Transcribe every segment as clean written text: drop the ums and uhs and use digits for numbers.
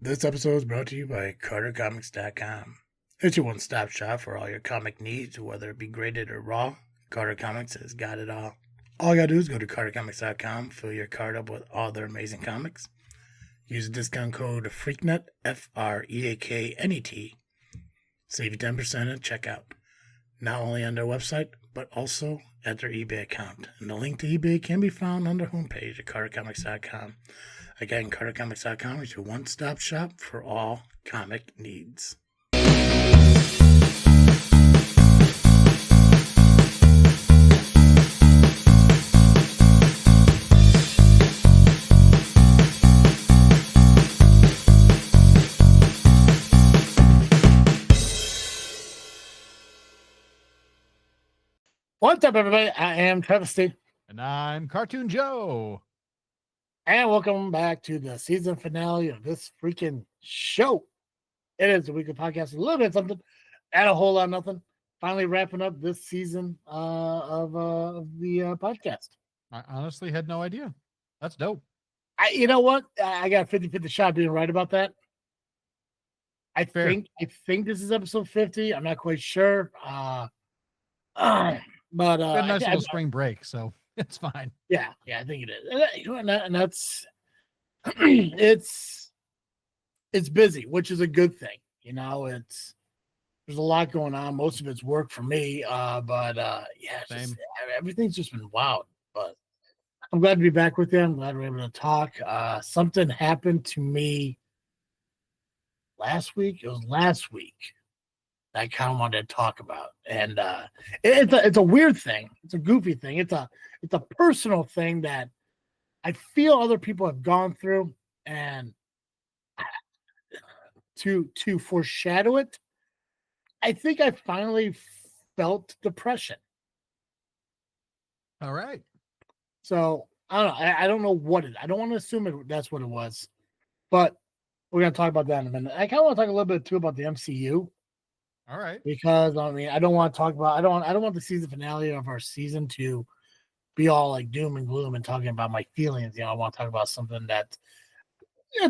This episode is brought to you by CarterComics.com. It's your one-stop shop for all your comic needs, whether it be graded or raw. Carter Comics has got it all. All you gotta do is go to CarterComics.com, fill your card up with all their amazing comics. Use the discount code FREAKNET, FREAKNET. Save you 10% at checkout. Not only on their website, but also at their eBay account. And the link to eBay can be found on their homepage at CarterComics.com. Again, CarterComics.com is your one-stop shop for all comic needs. What's up, everybody? I am Travesty. And I'm Cartoon Joe. And welcome back to the season finale of this freaking show. It is a weekly podcast, a little bit of something, and a whole lot of nothing. Finally wrapping up this season of the podcast. I honestly had no idea. That's dope. You know what? I got a 50-50 shot being right about that. I think this is episode 50. I'm not quite sure. But a nice little spring break, so it's fine. Yeah, I think it is. And that's it's busy, which is a good thing. You know, there's a lot going on. Most of it's work for me. Everything's just been wild. But I'm glad to be back with you. I'm glad we're able to talk. Something happened to me last week. It was last week. I kind of wanted to talk about, and it's a weird thing. It's a goofy thing. It's a personal thing that I feel other people have gone through, and to foreshadow it, I think I finally felt depression. All right. So I don't know. I don't know what it. I don't want to assume that's what it was, but we're gonna talk about that in a minute. I kind of want to talk a little bit too about the MCU. All right. Because I don't want to talk about I don't want the season finale of our season to be all like doom and gloom and talking about my feelings. I want to talk about something that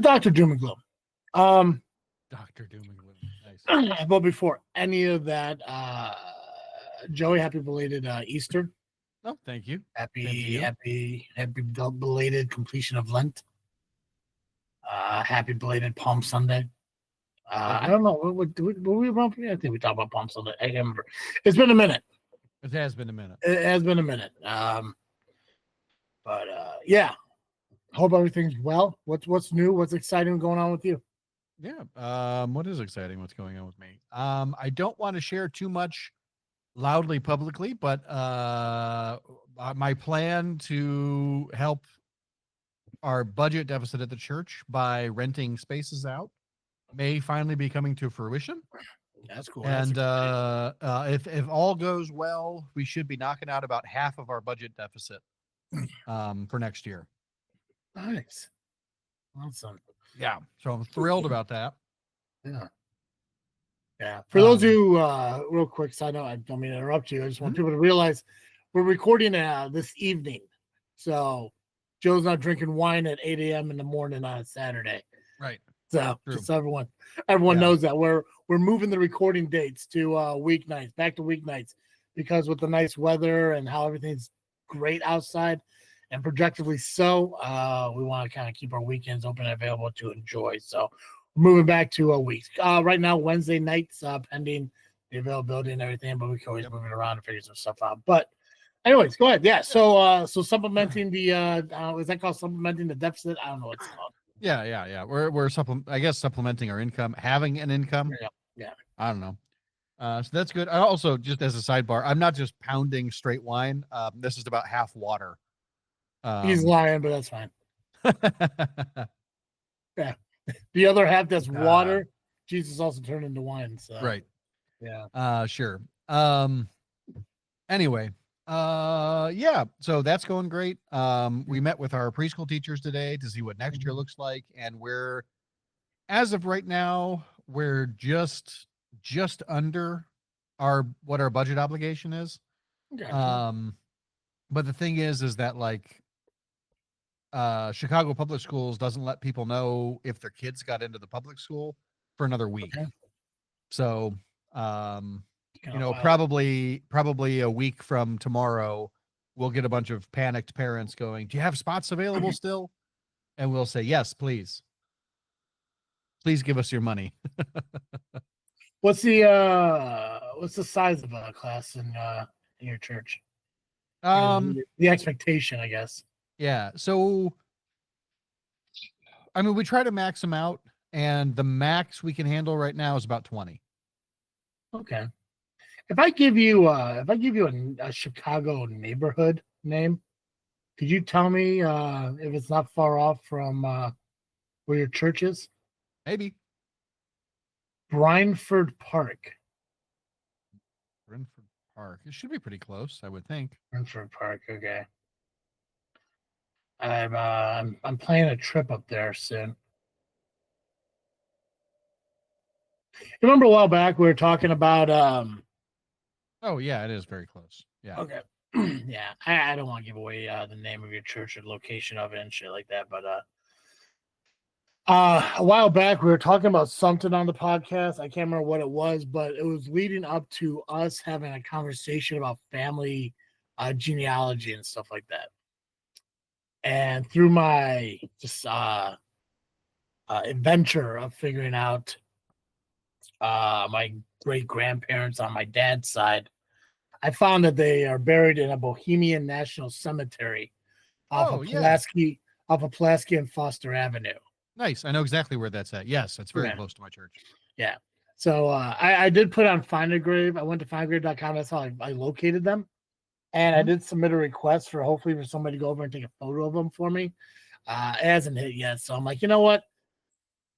Dr. Doom and Gloom. Dr. Doom and Gloom. Nice. But before any of that, Joey, happy belated Easter. Oh, thank you. Happy belated completion of Lent. Happy belated Palm Sunday. I don't know. What we I think we talked about Palm Sunday. I can't remember. It's been a minute. It has been a minute. Yeah. Hope everything's well. What's new? What's exciting going on with you? Yeah. What is exciting? What's going on with me? I don't want to share too much loudly publicly, but my plan to help our budget deficit at the church by renting spaces out may finally be coming to fruition. That's cool. And if all goes well, we should be knocking out about half of our budget deficit for next year. Nice. Awesome. Yeah. So I'm thrilled about that. Yeah. For those who real quick side note, I don't mean to interrupt you. I just want people to realize we're recording this evening. So Joe's not drinking wine at 8 a.m. in the morning on a Saturday. Right. So just everyone knows that we're moving the recording dates to weeknights, back to weeknights, because with the nice weather and how everything's great outside and projectively so, we want to kind of keep our weekends open and available to enjoy. So we're moving back to a week. Right now, Wednesday nights, pending the availability and everything, but we can always move it around and figure some stuff out. But anyways, go ahead. Yeah. So supplementing the is that called supplementing the deficit? I don't know what it's called. Yeah. We're supplementing our income, having an income. Yeah. I don't know. So that's good. I also, just as a sidebar, I'm not just pounding straight wine. This is about half water. He's lying, but that's fine. Yeah. The other half that's water, Jesus also turned into wine. So right. Yeah. Sure. Anyway. So that's going great. We met with our preschool teachers today to see what next year looks like, and as of right now, we're just under what our budget obligation is. Gotcha. But the thing is that like Chicago Public Schools doesn't let people know if their kids got into the public school for another week. Okay. So, Kinda wild. probably a week from tomorrow, we'll get a bunch of panicked parents going, "Do you have spots available still?" And we'll say, "Yes, please. Please give us your money." What's the size of a class in your church? The expectation, I guess. Yeah. So, I mean, we try to max them out, and the max we can handle right now is about 20. Okay. If I give you a Chicago neighborhood name, could you tell me if it's not far off from where your church is? Maybe. Brynford Park. Brentford Park. It should be pretty close, I would think. Brynford Park. Okay. I'm planning a trip up there soon. You remember a while back we were talking about Oh, yeah, it is very close. Yeah. okay. Yeah, I don't want to give away the name of your church or location of it and shit like that, but a while back we were talking about something on the podcast. I can't remember what it was, but it was leading up to us having a conversation about family genealogy and stuff like that. And through my just adventure of figuring out my great grandparents on my dad's side, I found that they are buried in a Bohemian National Cemetery off Oh, of yeah. Pulaski and Foster Avenue. Nice. I know exactly where that's at. Yes, it's very Yeah. close to my church. Yeah. So I did put on Find a Grave. I went to findgrave.com. That's how I located them. And I did submit a request for hopefully for somebody to go over and take a photo of them for me. It hasn't hit yet. So I'm like, you know what?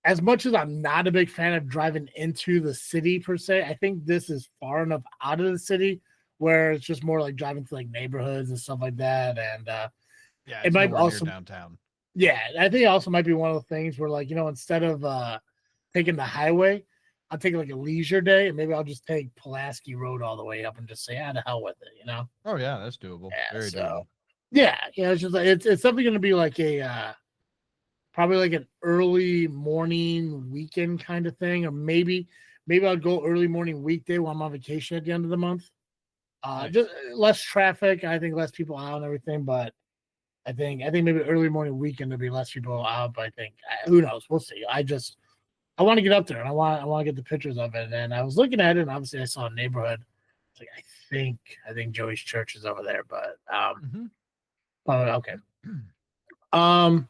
As much as I'm not a big fan of driving into the city per se, I think this is far enough out of the city where it's just more like driving to like neighborhoods and stuff like that. And Yeah, it might also near downtown. Yeah, I think it also might be one of the things where like, instead of taking the highway, I'll take like a leisure day and maybe I'll just take Pulaski Road all the way up and just say, the hell with it. Oh, yeah, that's doable. Yeah, Very so doable. yeah, it's just like it's something gonna be like a probably like an early morning weekend kind of thing, or maybe I'll go early morning weekday while I'm on vacation at the end of the month. Nice. Just less traffic, I think less people out and everything, but I think maybe early morning weekend there'll be less people out, but I think who knows? We'll see. I want to get up there and I want to get the pictures of it. And I was looking at it, and obviously I saw a neighborhood. It's like I think Joey's church is over there, but okay. I'm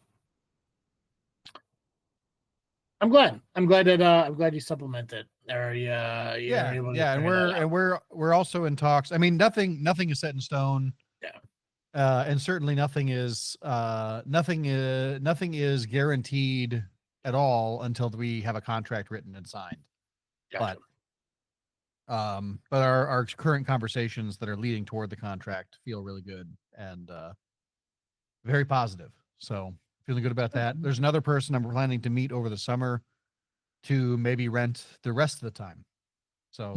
glad that I'm glad you supplemented. Or you're able to and we're also in talks. I mean, nothing is set in stone. Yeah. And certainly nothing is guaranteed at all until we have a contract written and signed. Gotcha. But our current conversations that are leading toward the contract feel really good and very positive. So feeling good about that. There's another person I'm planning to meet over the summer to maybe rent the rest of the time. So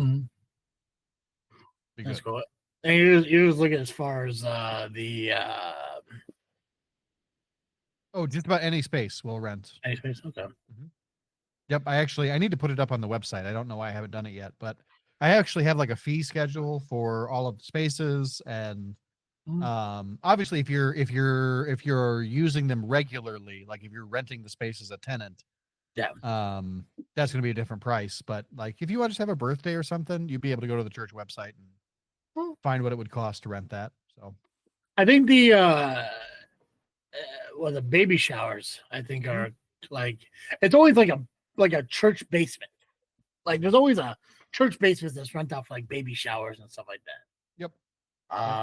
be that's good. cool. And you're just looking as far as the just about any space we'll rent. any space. Okay. Yep. I need to put it up on the website. I don't know why I haven't done it yet, but I actually have like a fee schedule for all of the spaces. And obviously if you're using them regularly, like if you're renting the space as a tenant, that's going to be a different price. But like if you want to just have a birthday or something, you'd be able to go to the church website and find what it would cost to rent that. So I think the the baby showers I think are like, it's always like a church basement. Like there's always a church basement that's rent out for like baby showers and stuff like that. Yep.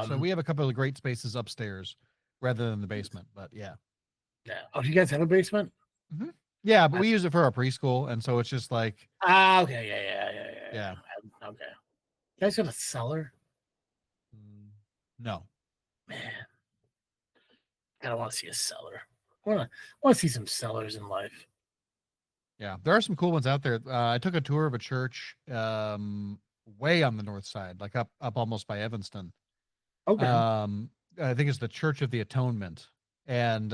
So we have a couple of great spaces upstairs rather than the basement, but yeah. Oh, do you guys have a basement? Yeah, but we use it for our preschool, and so it's just like okay, yeah. Okay. You guys got a cellar? No. Man, I don't want to see a cellar. I want to see some cellars in life. Yeah, there are some cool ones out there. I took a tour of a church way on the north side, like up almost by Evanston. Okay. I think it's the Church of the Atonement, and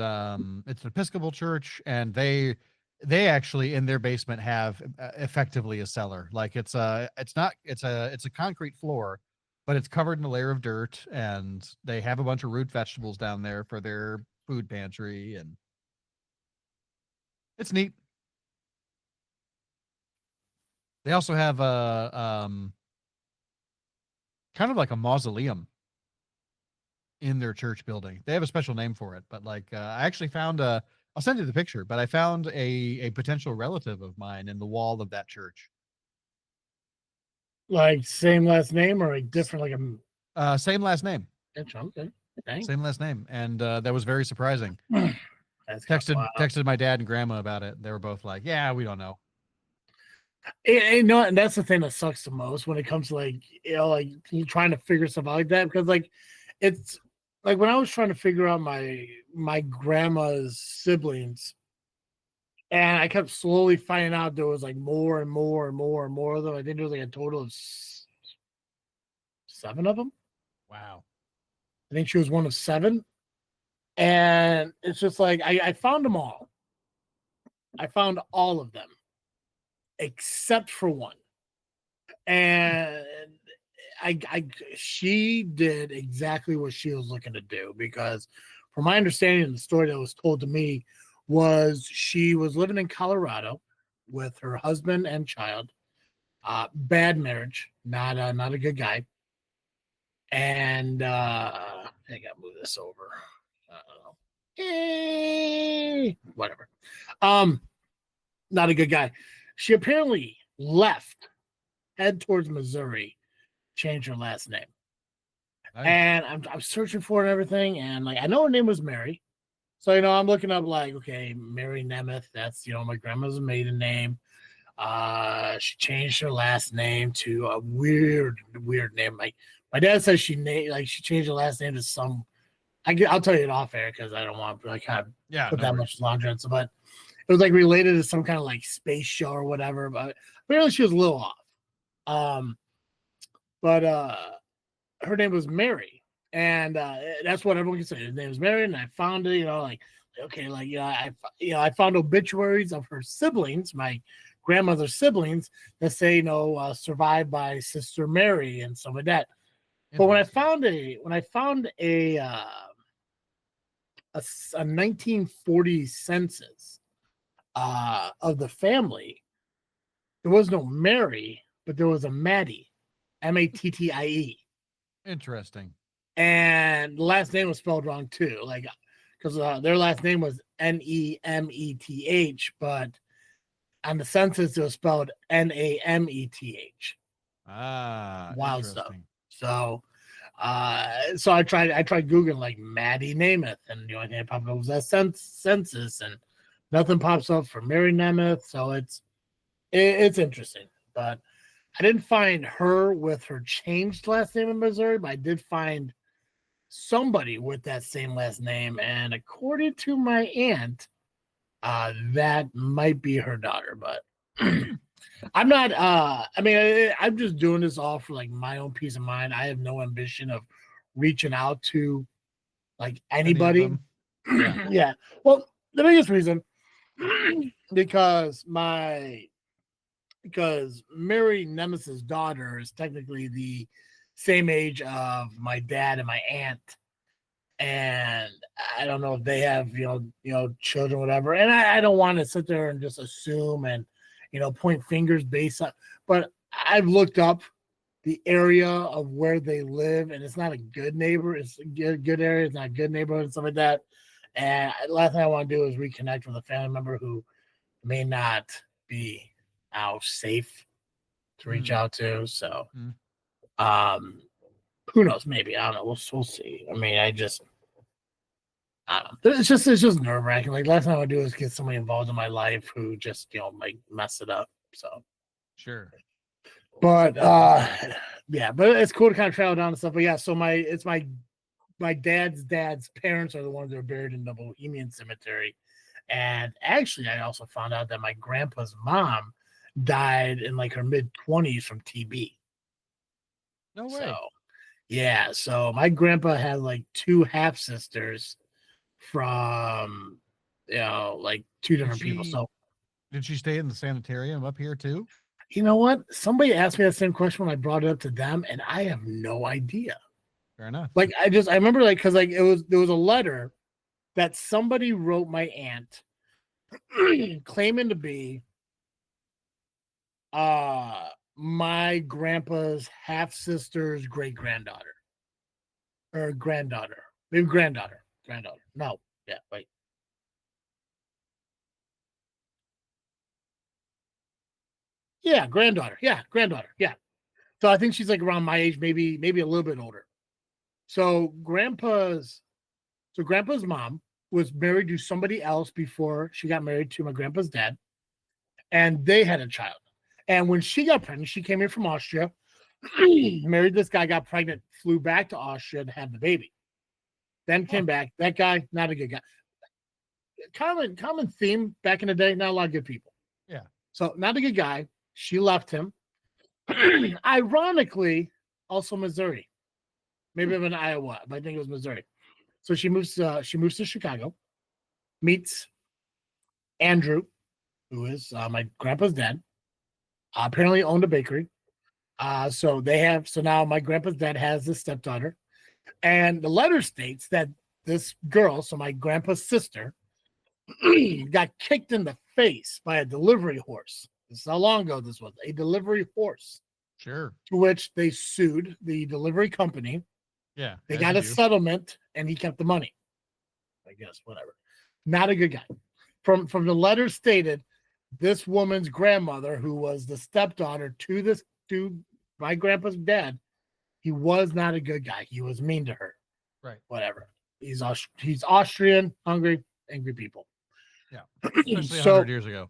it's an Episcopal church, and they actually in their basement have effectively a cellar. Like it's a concrete floor, but it's covered in a layer of dirt, and they have a bunch of root vegetables down there for their food pantry, and it's neat. They also have a kind of like a mausoleum in their church building. They have a special name for it, but like I actually found a. I'll send you the picture, but I found a potential relative of mine in the wall of that church. Like same last name or a different, like a Same last name. okay. Dang. Same last name, and that was very surprising. That's kind of wild. Texted my dad and grandma about it. They were both like, "Yeah, we don't know." And that's the thing that sucks the most when it comes to like like trying to figure stuff out like that, because like it's like when I was trying to figure out my grandma's siblings, and I kept slowly finding out there was like more and more and more and more of them. I think there was like a total of 7 of them. Wow. I think she was one of 7. And it's just like I found them all. I found all of them except for one. And she did exactly what she was looking to do, because from my understanding, the story that was told to me was she was living in Colorado with her husband and child. Bad marriage, not a good guy. And I gotta move this over. Whatever. Not a good guy. She apparently left, head towards Missouri, changed her last name. Nice. And I'm searching for it and everything, and like I know her name was Mary. So I'm looking up like, okay, Mary Nemeth, that's my grandma's maiden name. She changed her last name to a weird name. My dad says she changed her last name to some. I'll tell you it off air because I don't want to put that much laundry on. But it was like related to some kind of like space show or whatever. But apparently she was a little off. But her name was Mary, and that's what everyone can say. Her name was Mary, and I found it. I found obituaries of her siblings, my grandmother's siblings, that say survived by Sister Mary and some of that. But when I found a 1940 census of the family, there was no Mary, but there was a Mattie, Mattie. Interesting. And the last name was spelled wrong too, like because their last name was Nemeth, but on the census it was spelled Nameth. Wild stuff. So I tried Googling like Mattie Nemeth, and the only thing that popped up was that census, and nothing pops up for Mary Nemeth. So it's interesting, but I didn't find her with her changed last name in Missouri, but I did find somebody with that same last name, and according to my aunt, that might be her daughter, but I'm not I'm just doing this all for like my own peace of mind. I have no ambition of reaching out to like anybody. Yeah. Well, the biggest reason because Mary Nemeth's daughter is technically the same age of my dad and my aunt, and I don't know if they have children, whatever. And I don't want to sit there and just assume and point fingers based on. But I've looked up the area of where they live, and it's not a good neighbor. It's a good area. It's not a good neighborhood and stuff like that. And the last thing I want to do is reconnect with a family member who may not be safe to reach out to. So, who knows? Maybe, I don't know. We'll see. I mean, I don't know. It's just nerve wracking. Like last thing I want to do is get somebody involved in my life who just might mess it up. So, sure. But yeah, but it's cool to kind of travel down and stuff. But yeah, so my dad's parents are the ones that are buried in the Bohemian Cemetery. And actually, I also found out that my grandpa's mom died in like her mid-20s from TB. No way. So, yeah. So my grandpa had like 2 half sisters from like two different people. So did she stay in the sanitarium up here too? you know what? Somebody asked me that same question when I brought it up to them, and I have no idea. Fair enough. Like I remember like because like there was a letter that somebody wrote my aunt claiming to be my grandpa's half sister's great granddaughter or granddaughter, maybe granddaughter. No, yeah, wait. Yeah, granddaughter. Yeah, granddaughter. Yeah. So I think she's like around my age, maybe a little bit older. So grandpa's mom was married to somebody else before she got married to my grandpa's dad, and they had a child. And when she got pregnant, she came in from Austria, married this guy, got pregnant, flew back to Austria to have the baby. Then came back. That guy, not a good guy. Common theme back in the day, not a lot of good people. Yeah. So not a good guy. She left him. Ironically, also Missouri. Maybe I'm in Iowa, but I think it was Missouri. So she moves to Chicago, meets Andrew, who is my grandpa's dad. Apparently owned a bakery. So now my grandpa's dad has this stepdaughter. And the letter states that this girl, so my grandpa's sister, got kicked in the face by a delivery horse. This is how long ago this was. A delivery horse. Sure. To which they sued the delivery company. Yeah. They got a settlement, and he kept the money. I guess, whatever. Not a good guy. From the letter stated, this woman's grandmother, who was the stepdaughter to my grandpa's dad, he was not a good guy. He was mean to her. Right. Whatever. He's Austrian, hungry, angry people. Yeah. Especially 100 years ago.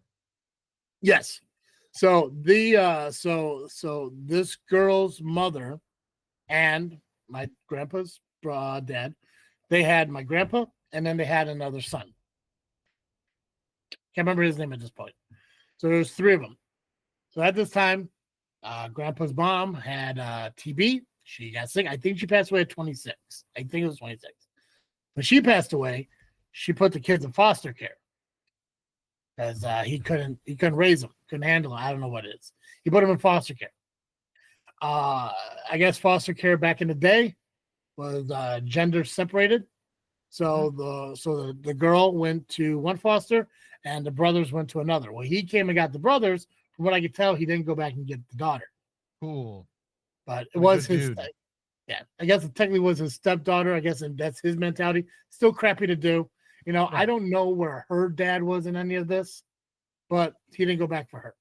Yes. So so this girl's mother and my grandpa's dad, they had my grandpa, and then they had another son. Can't remember his name at this point. So there's three of them. So at this time, grandpa's mom had TB. She got sick. I think she passed away at 26. I think it was 26. When she passed away, she put the kids in foster care because he couldn't raise them, couldn't handle it. I don't know what it is. He put them in foster care. I guess foster care back in the day was gender separated. So the girl went to one foster and the brothers went to another. Well, he came and got the brothers. From what I could tell, he didn't go back and get the daughter. Cool. But it was his, yeah, I guess it technically was his stepdaughter. I guess that's his mentality. Still crappy to do. Right. I don't know where her dad was in any of this, but he didn't go back for her.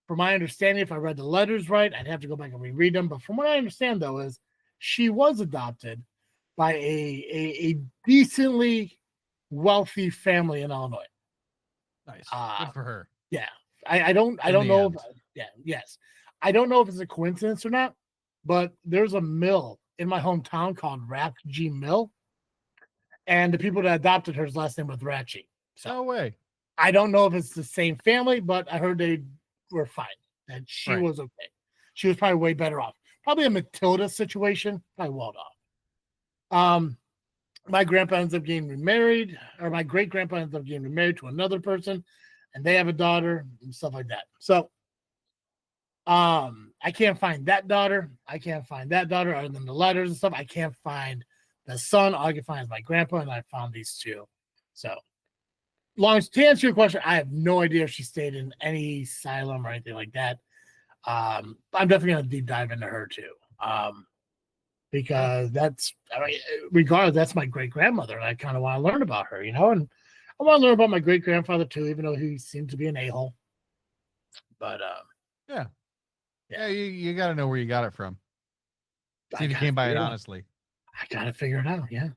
From my understanding, if I read the letters right, I'd have to go back and reread them. But from what I understand, though, is she was adopted by a decently wealthy family in Illinois. Nice. Good for her. Yeah. I don't know. Yes. I don't know if it's a coincidence or not, but there's a mill in my hometown called Ratchie Mill. And the people that adopted her's last name was Ratchie. So no way. I don't know if it's the same family, but I heard they were fine. And she was okay. She was probably way better off. Probably a Matilda situation, probably walled off. My grandpa ends up getting remarried, or my great grandpa ends up getting remarried to another person, and they have a daughter and stuff like that. So I can't find that daughter. I can't find that daughter other than the letters and stuff. I can't find the son. All I can find is my grandpa, and I found these two. So to answer your question, I have no idea if she stayed in any asylum or anything like that. I'm definitely going to deep dive into her too. Because regardless, that's my great grandmother. And I kind of want to learn about her, and I want to learn about my great grandfather too, even though he seemed to be an a-hole. But yeah, you got to know where you got it from. See if you came by it honestly. I got to figure it out. Yeah,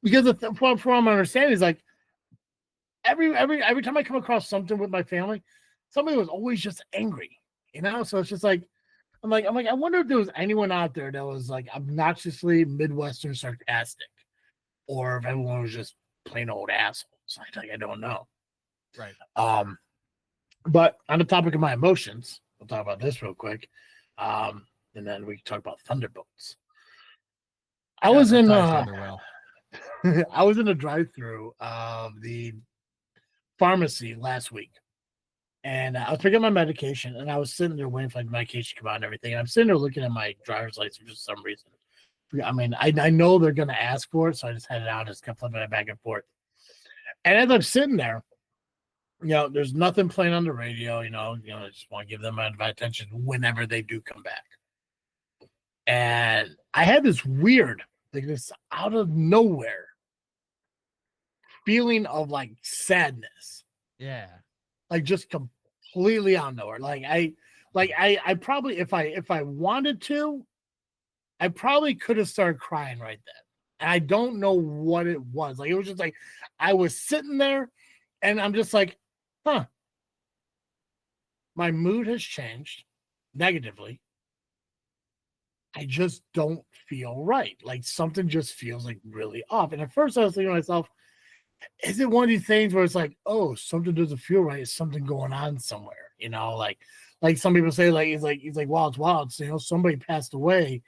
because from what my understanding is like every time I come across something with my family, somebody was always just angry, So it's just like. I'm like, I wonder if there was anyone out there that was like obnoxiously Midwestern sarcastic, or if everyone was just plain old assholes. I don't know. Right. But on the topic of my emotions, we'll talk about this real quick. And then we can talk about Thunderbolts. I was in I was in a drive-through of the pharmacy last week, and I was picking up my medication, and I was sitting there waiting for my medication to come out and everything. And I'm sitting there looking at my driver's license for some reason. I mean, I know they're going to ask for it, so I just had it out and just kept flipping it back and forth. And as I'm sitting there, there's nothing playing on the radio. I just want to give them my attention whenever they do come back. And I had this weird, like this out of nowhere feeling of like sadness. Yeah. Like just completely out of nowhere. I probably if I wanted to, I probably could have started crying right then. And I don't know what it was. Like it was just like I was sitting there and I'm just like, huh. My mood has changed negatively. I just don't feel right. Like something just feels like really off. And at first I was thinking to myself, is it one of these things where it's like, oh, something doesn't feel right? Is something going on somewhere? Like some people say, like he's like, wow, it's wild. So, somebody passed away.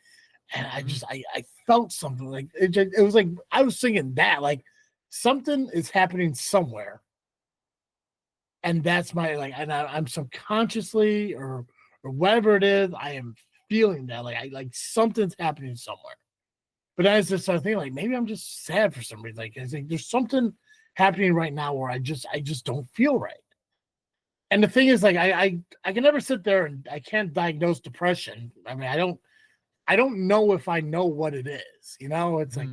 And I felt something like it was like I was thinking that like something is happening somewhere. And that's my and I'm subconsciously or whatever it is, I am feeling that like something's happening somewhere. But I was just thinking like maybe I'm just sad for some reason. Like it's like there's something happening right now where I just don't feel right. And the thing is, like I can never sit there and I can't diagnose depression. I mean, I don't know if I know what it is. It's like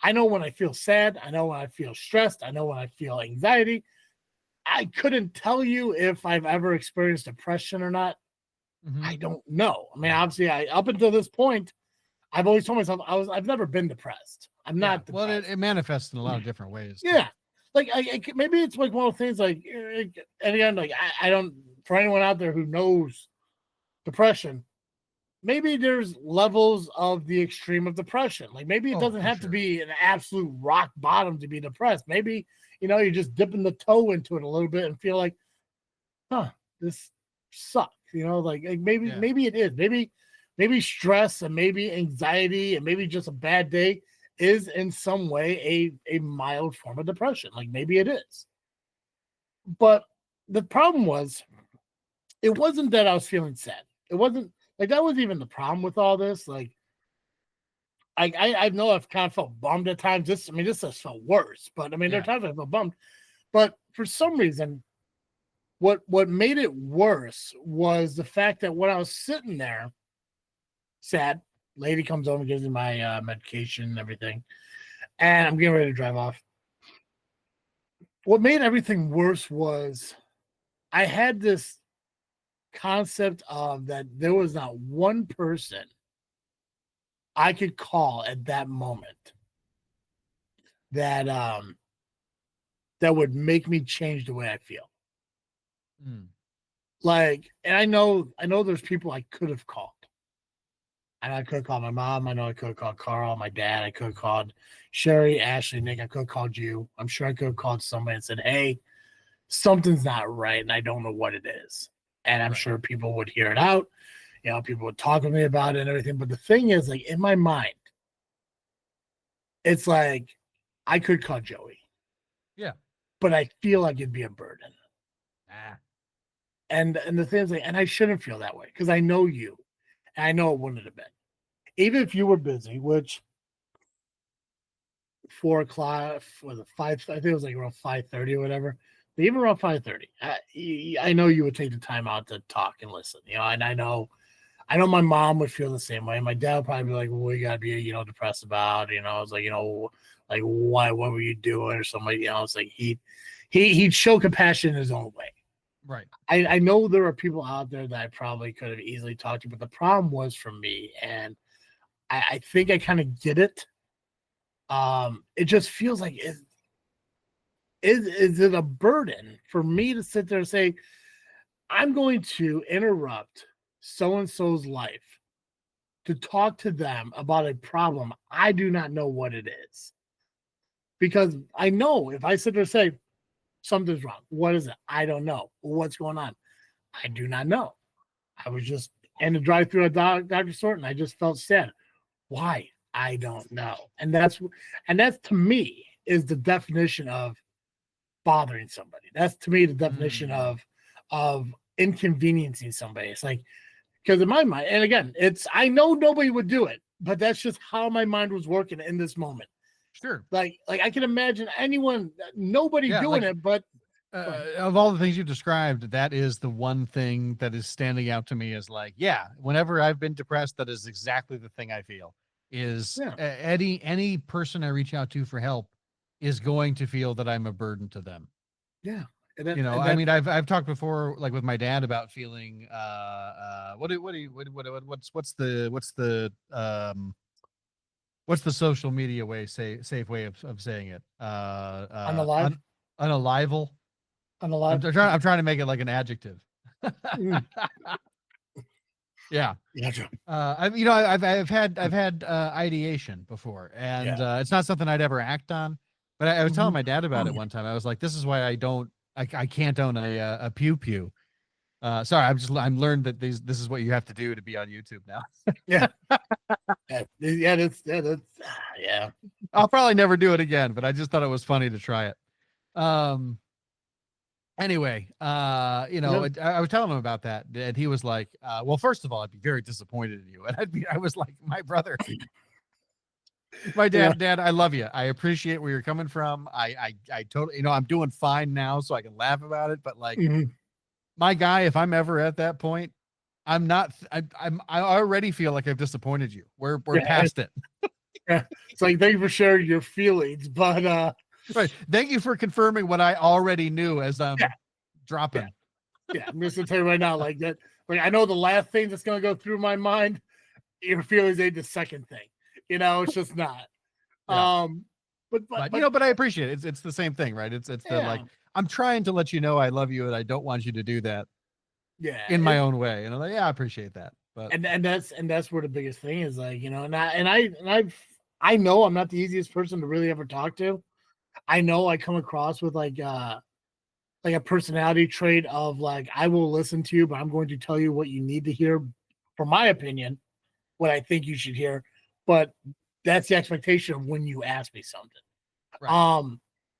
I know when I feel sad, I know when I feel stressed, I know when I feel anxiety. I couldn't tell you if I've ever experienced depression or not. I don't know. I mean, obviously, up until this point, I've always told myself I've never been depressed. I'm not depressed. Well, it manifests in a lot of different ways. Yeah. Like maybe it's like one of the things like, and again, like I don't, for anyone out there who knows depression, maybe there's levels of the extreme of depression. Like maybe it doesn't have to be an absolute rock bottom to be depressed. Maybe, you're just dipping the toe into it a little bit and feel like, this sucks. Like maybe it is. Maybe stress and maybe anxiety and maybe just a bad day is in some way a mild form of depression. Like maybe it is. But the problem was, it wasn't that I was feeling sad. It wasn't like that was even the problem with all this. Like I know I've kind of felt bummed at times. This has felt worse, but I mean, there are times I felt bummed. But for some reason, what made it worse was the fact that when I was sitting there, sad, lady comes over and gives me my medication and everything, and I'm getting ready to drive off. What made everything worse was I had this concept of that there was not one person I could call at that moment that would make me change the way I feel. Like, and I know there's people I could have called. And I could have called my mom. I know I could have called Carl, my dad. I could have called Sherry, Ashley, Nick. I could have called you. I'm sure I could have called somebody and said, hey, something's not right, and I don't know what it is. And I'm sure people would hear it out. People would talk to me about it and everything. But the thing is, like, in my mind, it's like I could call Joey. Yeah. But I feel like it'd be a burden. And the thing is, like, and I shouldn't feel that way because I know you. And I know it wouldn't have been. Even if you were busy, which 4 o'clock, was it 5? I think it was like around 5:30 or whatever. But even around 5:30, I know you would take the time out to talk and listen. And I know my mom would feel the same way. My dad would probably be like, well, you gotta be, depressed about, I was like, like what were you doing or something, it's like he'd show compassion in his own way. Right. I know there are people out there that I probably could have easily talked to, but the problem was for me, and I think I kind of get it. It just feels like is it a burden for me to sit there and say, I'm going to interrupt so-and-so's life to talk to them about a problem I do not know what it is. Because I know if I sit there and say, something's wrong. What is it? I don't know. What's going on? I do not know. I was just in the drive-through at doctor's store and I just felt sad. Why? I don't know. And that's to me is the definition of bothering somebody. That's to me the definition of inconveniencing somebody. It's like, because in my mind, and again, I know nobody would do it, but that's just how my mind was working in this moment. Sure. Like I can imagine nobody doing it, but of all the things you described, that is the one thing that is standing out to me as like, yeah, whenever I've been depressed, that is exactly the thing I feel is any person I reach out to for help is going to feel that I'm a burden to them. Yeah. I mean, I've talked before, like with my dad, about feeling what's the social media way safe way of saying it? Unalive. Unalival. Unalive. I'm trying to make it like an adjective. Yeah. I've had ideation before, and it's not something I'd ever act on. But I was telling my dad about it one time. I was like, "This is why I can't own a pew pew." Sorry, I'm learned that this is what you have to do to be on YouTube now. Yeah. That's I'll probably never do it again, but I just thought it was funny to try it. Anyway, I was telling him about that, and he was like, well, first of all, I'd be very disappointed in you. And I was like, my brother, my dad, I love you. I appreciate where you're coming from. I totally, I'm doing fine now, so I can laugh about it. But like, my guy, if I'm ever at that point, I already feel like I've disappointed you. We're past it. Yeah. It's like, thank you for sharing your feelings, but right. Thank you for confirming what I already knew as I'm dropping. Yeah, I'm just gonna tell you right now, like that. Like I know the last thing that's gonna go through my mind, your feelings ain't the second thing. It's just not. Yeah. But I appreciate it. It's the same thing, right? It's the like, I'm trying to let you know I love you and I don't want you to do that. Yeah. In my own way. And I'm like, I appreciate that. But and that's where the biggest thing is, like, I know I'm not the easiest person to really ever talk to. I know I come across with like a personality trait of like, I will listen to you, but I'm going to tell you what you need to hear, from my opinion, what I think you should hear. But that's the expectation of when you ask me something. Right.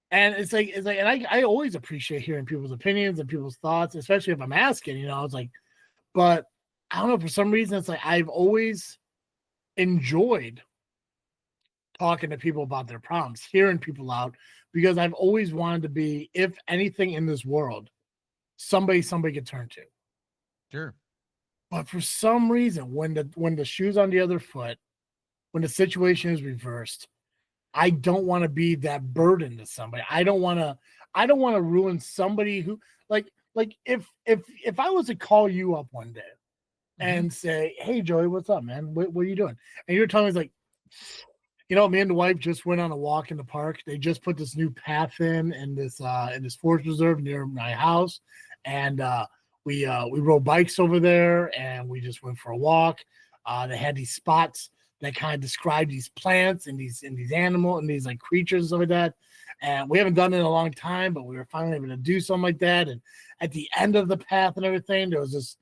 And it's like, and I always appreciate hearing people's opinions and people's thoughts, especially if I'm asking, it's like, but I don't know, for some reason, it's like, I've always enjoyed talking to people about their problems, hearing people out, because I've always wanted to be, if anything in this world, somebody could turn to. Sure. But for some reason, when the shoe's on the other foot, when the situation is reversed, I don't want to be that burden to somebody. I don't want to ruin somebody who like if I was to call you up one day and say, "Hey Joey, what's up, man? What are you doing?" And you're telling me, like, me and the wife just went on a walk in the park. They just put this new path in this forest reserve near my house, and we rode bikes over there, and we just went for a walk. They had these spots that kind of describe these plants and these animals and these like creatures and stuff like that. And we haven't done it in a long time, but we were finally able to do something like that. And at the end of the path and everything, there was this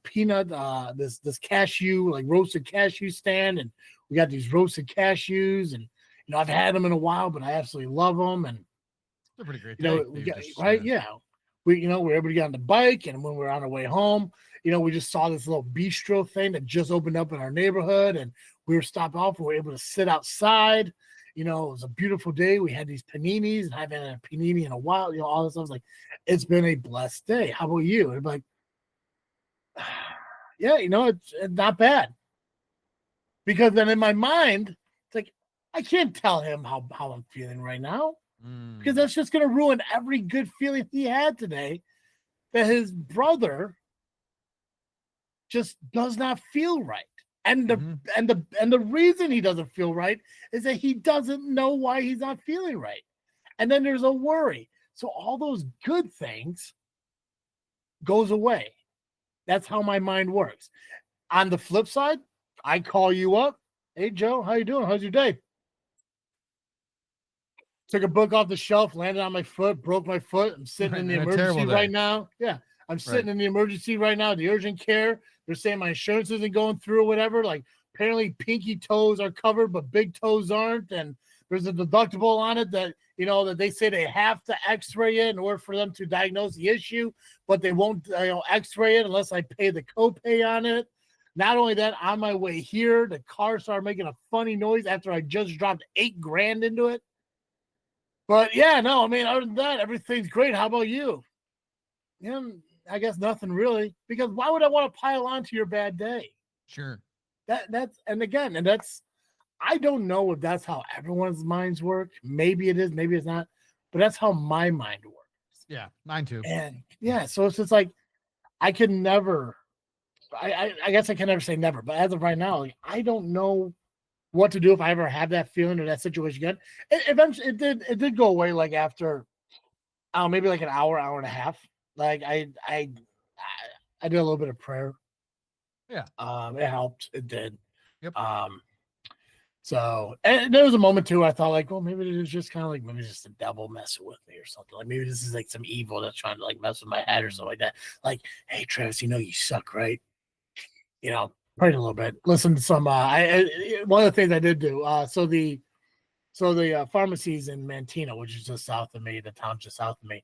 peanut, this cashew, like roasted cashew stand, and we got these roasted cashews, and I've had them in a while, but I absolutely love them. And they're pretty great. Right? Yeah, we were able to get on the bike, and when we were on our way home, we just saw this little bistro thing that just opened up in our neighborhood, and we were stopped off, and we were able to sit outside. It was a beautiful day. We had these paninis, and I haven't had a panini in a while. All this stuff. I was like, it's been a blessed day. How about you? And I'm like, yeah, it's not bad. Because then in my mind, it's like, I can't tell him how I'm feeling right now, because that's just going to ruin every good feeling he had today, that his brother just does not feel right. And the reason he doesn't feel right is that he doesn't know why he's not feeling right. And then there's a worry. So all those good things goes away. That's how my mind works. On the flip side, I call you up. Hey, Joe, how you doing? How's your day? Took a book off the shelf, landed on my foot, broke my foot. I'm sitting in the emergency right now. Yeah, I'm sitting in the emergency right now, the urgent care. They're saying my insurance isn't going through or whatever. Like, apparently pinky toes are covered, but big toes aren't. And there's a deductible on it that, that they say they have to x-ray it in order for them to diagnose the issue, but they won't, x-ray it unless I pay the copay on it. Not only that, on my way here, the car started making a funny noise after I just dropped $8,000 into it. But yeah, no, I mean, other than that, everything's great. How about you? Yeah, I guess nothing really, because why would I want to pile on to your bad day? Sure. That's I don't know if that's how everyone's minds work. Maybe it is, maybe it's not, but that's how my mind works. Yeah, mine too. And yeah, so it's just like I could never. I guess I can never say never, but as of right now, like, I don't know what to do if I ever have that feeling or that situation again. Eventually, it did go away. Like after, maybe like an hour and a half. Like I did a little bit of prayer. Yeah. It helped. It did. Yep. So, and there was a moment too, I thought like, well, maybe it was just kind of like, maybe it's just the devil messing with me or something. Like maybe this is like some evil that's trying to like mess with my head or something like that. Like, hey, Travis, you suck, right? Prayed a little bit. Listen to some. One of the things I did do. So the pharmacies in Mantino, which is just south of me, the town just south of me.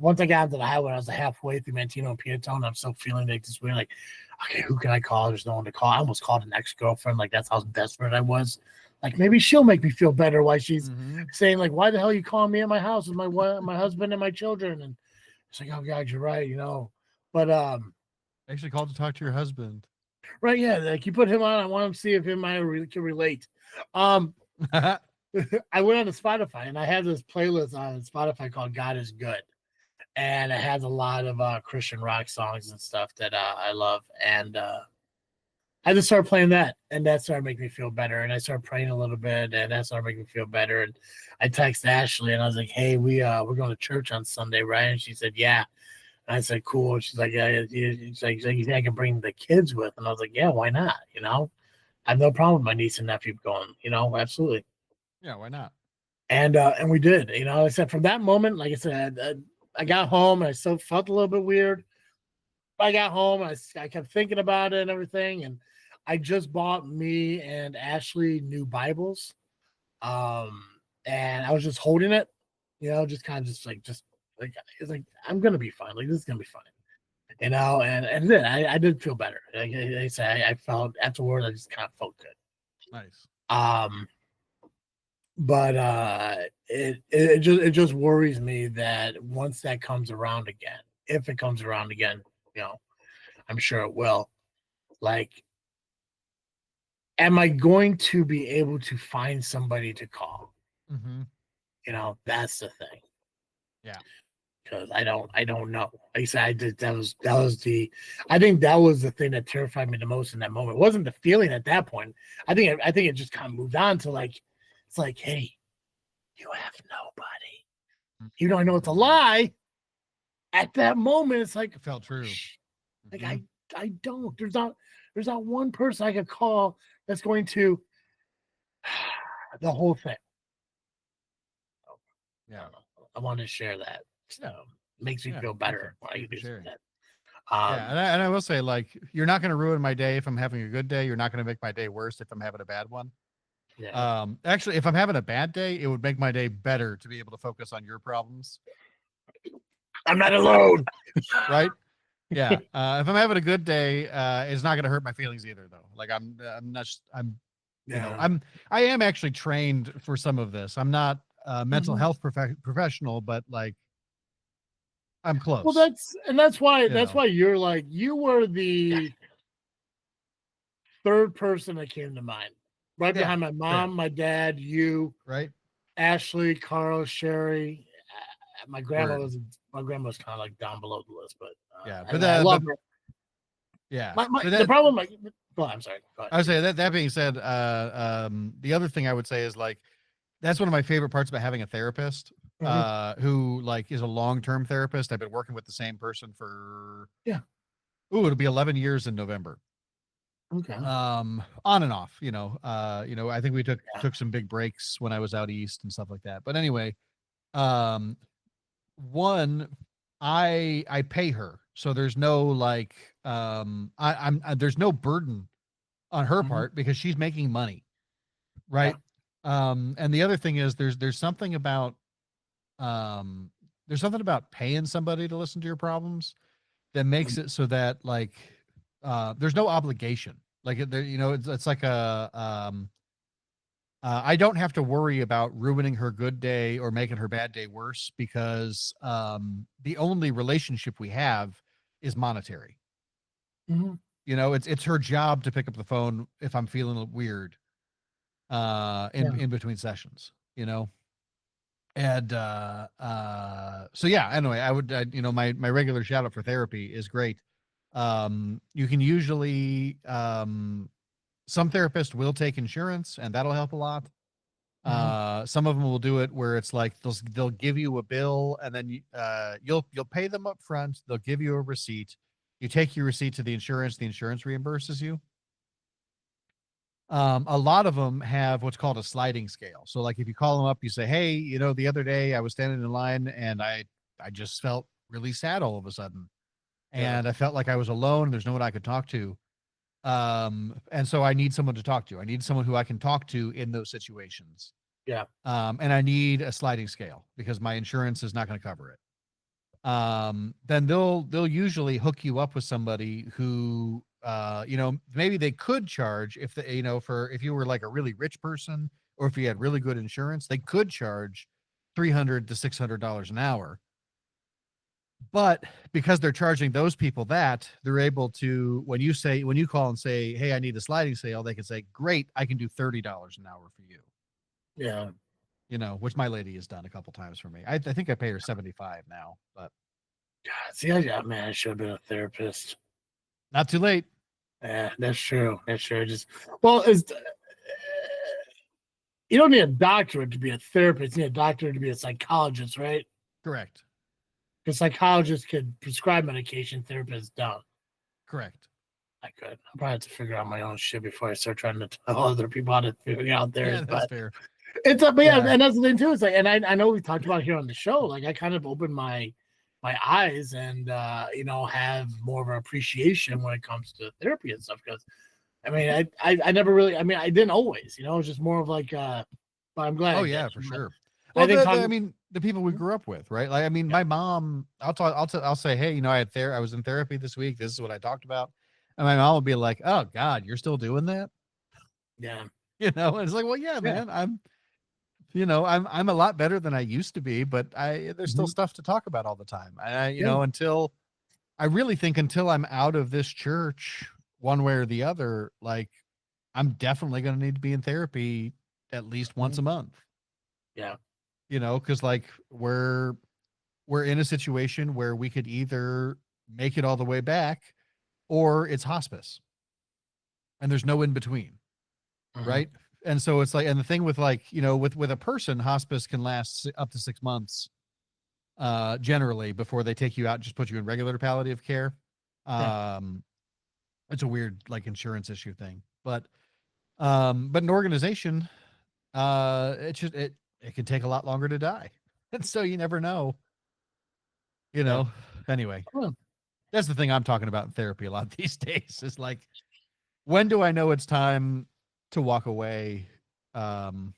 Once I got into the highway, I was halfway through Mantino and Piatone. I'm still feeling like this weird, like, okay, who can I call? There's no one to call. I almost called an ex-girlfriend. Like that's how desperate I was. Like maybe she'll make me feel better while she's saying like, why the hell are you calling me at my house with my husband and my children? And it's like, oh God, you're right, But actually called to talk to your husband. Right, yeah. Like you put him on, I want to see if him and I can relate. I went on to Spotify and I have this playlist on Spotify called God is Good. And it has a lot of Christian rock songs and stuff that I love. And I just started playing that, and that started making me feel better. And I started praying a little bit, and that started making me feel better. And I texted Ashley and I was like, hey, we're going to church on Sunday, right? And she said, yeah. And I said, cool. And she's like, yeah, she's like, you think I can bring the kids with? And I was like, yeah, why not? I have no problem with my niece and nephew going, absolutely. Yeah, why not? And we did, except from that moment, like I said, I got home and I still felt a little bit weird. I got home, I kept thinking about it and everything. And I just bought me and Ashley new Bibles. And I was just holding it, just kind of just like it's like I'm gonna be fine. Like this is gonna be fine, And then I did feel better. Like I say, I felt afterwards. I just kind of felt good. Nice. But it just worries me that once that comes around again, if it comes around again, I'm sure it will. Like, am I going to be able to find somebody to call? That's the thing. Yeah. Because I don't know. Like I said, I think that was the thing that terrified me the most in that moment. It wasn't the feeling at that point. I think it just kind of moved on to like, it's like, hey, you have nobody. Even though I know it's a lie, at that moment it's like it felt true. Like I don't. There's not one person I could call that's going to the whole thing. Yeah. I wanted to share that. So it makes me feel better when I do that. And I will say, like, you're not going to ruin my day if I'm having a good day. You're not going to make my day worse if I'm having a bad one. Yeah. Actually, if I'm having a bad day, it would make my day better to be able to focus on your problems. I'm not alone. Right? Yeah. If I'm having a good day, it's not going to hurt my feelings either, though. Like I am actually trained for some of this. I'm not a mental health professional, but like I'm close. Well, that's why you're like, you were the third person that came to mind, right behind my mom, my dad, you, right, Ashley, Carl, Sherry. My grandma was kind of like down below the list, but I love her. Yeah, the problem. I'm sorry. Go ahead. I would say that being said, the other thing I would say is like that's one of my favorite parts about having a therapist who like is a long-term therapist. I've been working with the same person for it'll be 11 years in November. Okay. On and off, I think we took some big breaks when I was out east and stuff like that. But anyway, one, I pay her, so there's no like there's no burden on her Mhm. part because she's making money, right? And the other thing is there's something about um paying somebody to listen to your problems that makes it so that like there's no obligation. Like there, it's like I don't have to worry about ruining her good day or making her bad day worse because the only relationship we have is monetary. Mhm. It's her job to pick up the phone if I'm feeling weird Yeah. in between sessions, And so yeah, anyway, my regular shout out for therapy is great. You can usually some therapists will take insurance and that'll help a lot. Mhm. Some of them will do it where it's like they'll give you a bill and then you'll pay them up front. They'll give you a receipt. You take your receipt to the insurance reimburses you. A lot of them have what's called a sliding scale. So like if you call them up, you say, hey, the other day I was standing in line and I just felt really sad all of a sudden. Yeah. And I felt like I was alone. There's no one I could talk to. And so I need someone to talk to. I need someone who I can talk to in those situations. Yeah. And I need a sliding scale because my insurance is not going to cover it. Then they'll usually hook you up with somebody who, maybe they could charge if if you were like a really rich person or if you had really good insurance, they could charge $300 to $600 an hour. But because they're charging those people that, they're able to, when you call and say, hey, I need a sliding scale, they can say, great, I can do $30 an hour for you. Yeah. Which my lady has done a couple times for me. I think I pay her 75 now, but God, see, man, I should have been a therapist. not too late. Yeah, that's true. That's true. It's you don't need a doctorate to be a therapist. You need a doctorate to be a psychologist, right? Correct. Because psychologists could prescribe medication, therapists don't. Correct. I could. I probably have to figure out my own shit before I start trying to tell other people how to figure out theirs. Yeah, that's but fair. it's up, but yeah, Yeah. and that's the thing too. It's like, and I know we talked about it here on the show. Like, I kind of opened my eyes and have more of an appreciation when it comes to therapy and stuff. Because I mean, I never really. I mean, I didn't always. It was just more of like. But I'm glad. Oh I yeah, did. for sure. I Well, think I mean, the people we grew up with, right? Like, I mean, my mom. I'll say, hey, I was in therapy this week. This is what I talked about, and my mom will be like, oh God, you're still doing that? Yeah. And it's like, well, yeah, man, I'm a lot better than I used to be, but there's still stuff to talk about all the time. Until I really think until I'm out of this church one way or the other, like I'm definitely going to need to be in therapy at least once a month. Yeah. Because like we're in a situation where we could either make it all the way back or it's hospice. And there's no in between. Right. And so it's like, and the thing with like, with a person, hospice can last up to 6 months generally before they take you out and just put you in regular palliative care. It's a weird like insurance issue thing, but an organization, it could take a lot longer to die. And so you never know, anyway, that's the thing I'm talking about in therapy a lot these days is like, when do I know it's time to walk away? And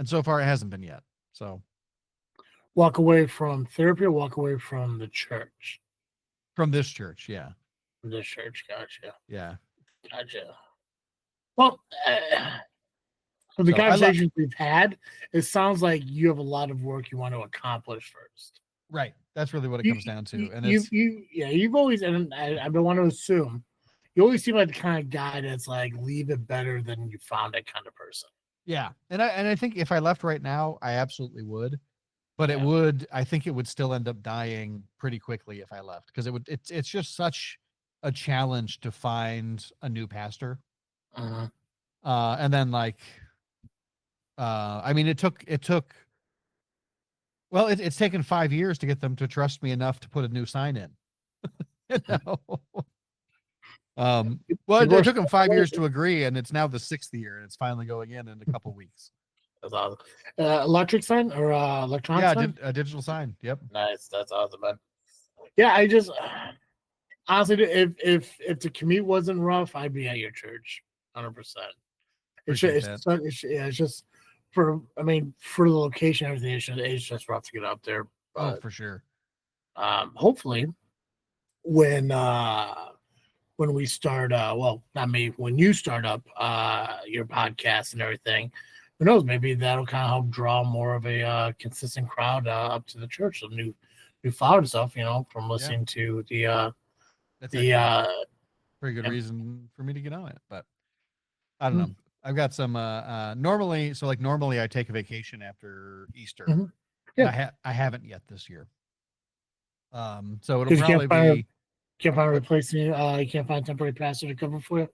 so far it hasn't been yet. So walk away from therapy or walk away from the church? From this church, yeah. From this church, gotcha. Yeah. Gotcha. Well, from the conversations we've had, it sounds like you have a lot of work you want to accomplish first. Right. That's really what it comes down to. And you've always, and I don't want to assume, you always seem like the kind of guy that's like, leave it better than you found it kind of person. Yeah. And I think if I left right now, I absolutely would. But I think it would still end up dying pretty quickly if I left because it's just such a challenge to find a new pastor. And then like, I mean, it took, well, it's taken 5 years to get them to trust me enough to put a new sign in. Well, it took them 5 years to agree, and it's now the 6th year, and it's finally going in a couple weeks. That's awesome. Electric sign or electronic sign? A digital sign. Yep. Nice. That's awesome, man. Yeah, I just Honestly, if the commute wasn't rough, I'd be at your church, 100%. Appreciate that. It's just for for the location, everything. It's just rough to get up there. Oh, But for sure. hopefully, when we start, well, not me, when you start up your podcast and everything, who knows? Maybe that'll kind of help draw more of a consistent crowd up to the church. Some new followers stuff, from listening to That's the actually a pretty good yeah. reason for me to get on it, but I don't Hmm. know. I've got some normally I take a vacation after Easter. Mhm. And Yeah. I haven't yet this year. So it'll Because you probably be can't find a what replacement. You can't find a temporary pastor to cover for you.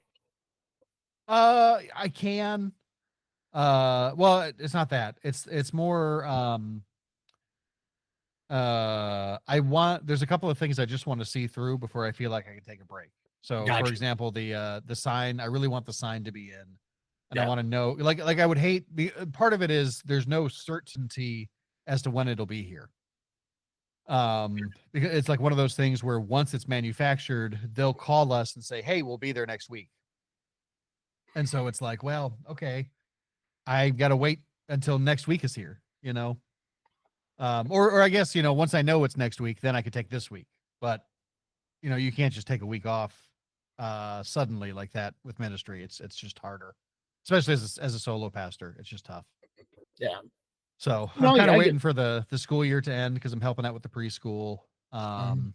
I can. Well, it's not that. It's more there's a couple of things I just want to see through before I feel like I can take a break. So for Gotcha. example, the sign, I really want the sign to be in. And I Yeah. want to know, like I would hate part of it is there's no certainty as to when it'll be here. Because it's like one of those things where once it's manufactured, they'll call us and say, "Hey, we'll be there next week." And so it's like, well, okay, I got to wait until next week is here, or I guess, once I know it's next week, then I could take this week. But, you can't just take a week off suddenly like that with ministry. It's just harder, especially as a solo pastor. It's just tough. Yeah. So No, I'm kind I of get. waiting for the school year to end because I'm helping out with the preschool. Mhm.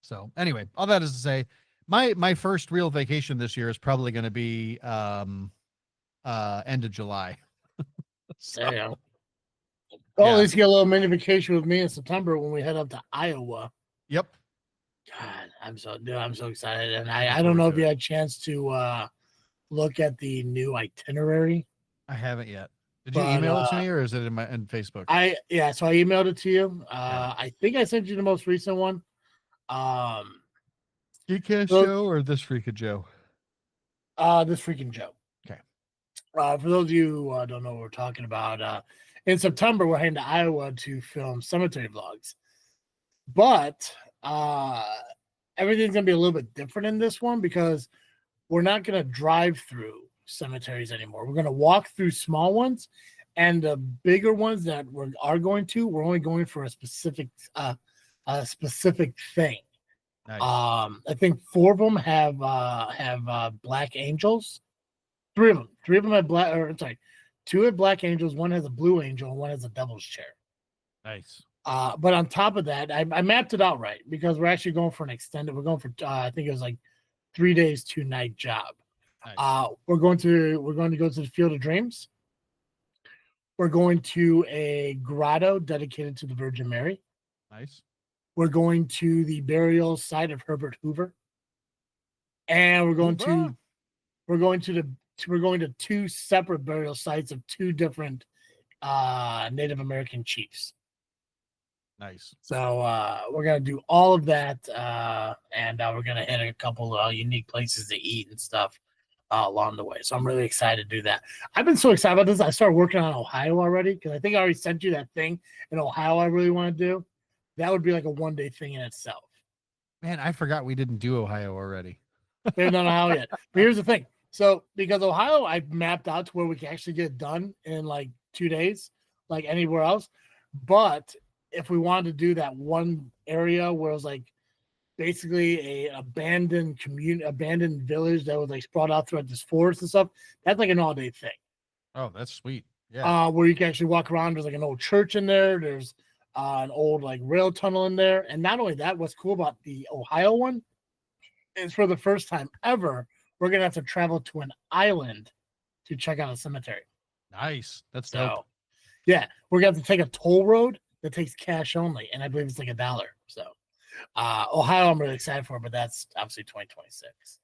So anyway, all that is to say, my first real vacation this year is probably going to be end of July. So, There you go. Well, yeah. at least you get a little mini vacation with me in September when we head up to Iowa. Yep. God, I'm so excited, and Looking I don't forward know to if you it. had a chance to look at the new itinerary, I haven't yet. Did you but email it to me or is it in Facebook? so I emailed it to you. Yeah. I think I sent you the most recent one. Um, Geekcast so Joe or this freaking Joe? this freaking Joe. Okay. For those of you who don't know what we're talking about, in September we're heading to Iowa to film cemetery vlogs, but everything's gonna be a little bit different in this one because we're not gonna drive through cemeteries anymore. We're gonna walk through small ones, and the bigger ones that we're only going for a specific thing. Nice. I think 4 of them have black angels. 3 of them. 3 of them have black. Or sorry, 2 have black angels. 1 has a blue angel, and 1 has a devil's chair. Nice. But on top of that, I mapped it out right because we're actually going for an extended. We're going for I think it was like 3 days, 2 night job. Nice. We're going to go to the Field of Dreams. We're going to a grotto dedicated to the Virgin Mary. Nice. We're going to the burial site of Herbert Hoover, and we're going to 2 separate burial sites of 2 different Native American chiefs. Nice. So we're gonna do all of that, and we're gonna hit a couple unique places to eat and stuff along the way. So I'm really excited to do that. I've been so excited about this. I started working on Ohio already because I think I already sent you that thing in Ohio. I really want to do. That would be like a 1-day thing in itself. Man, I forgot we didn't do Ohio already. We haven't done Ohio yet. But here's the thing. So because Ohio, I mapped out to where we can actually get it done in like 2 days, like anywhere else. But if we wanted to do that one area where it was like basically a abandoned village that was like spread out throughout this forest and stuff, that's like an all-day thing. Oh, that's sweet. Yeah. Where you can actually walk around. There's like an old church in there. There's an old like rail tunnel in there. And not only that, what's cool about the Ohio one is for the first time ever, we're gonna have to travel to an island to check out a cemetery. Nice. That's So dope. yeah, we're gonna have to take a toll road that takes cash only, and I believe it's like $1. So Ohio, I'm really excited for, but that's obviously 2026.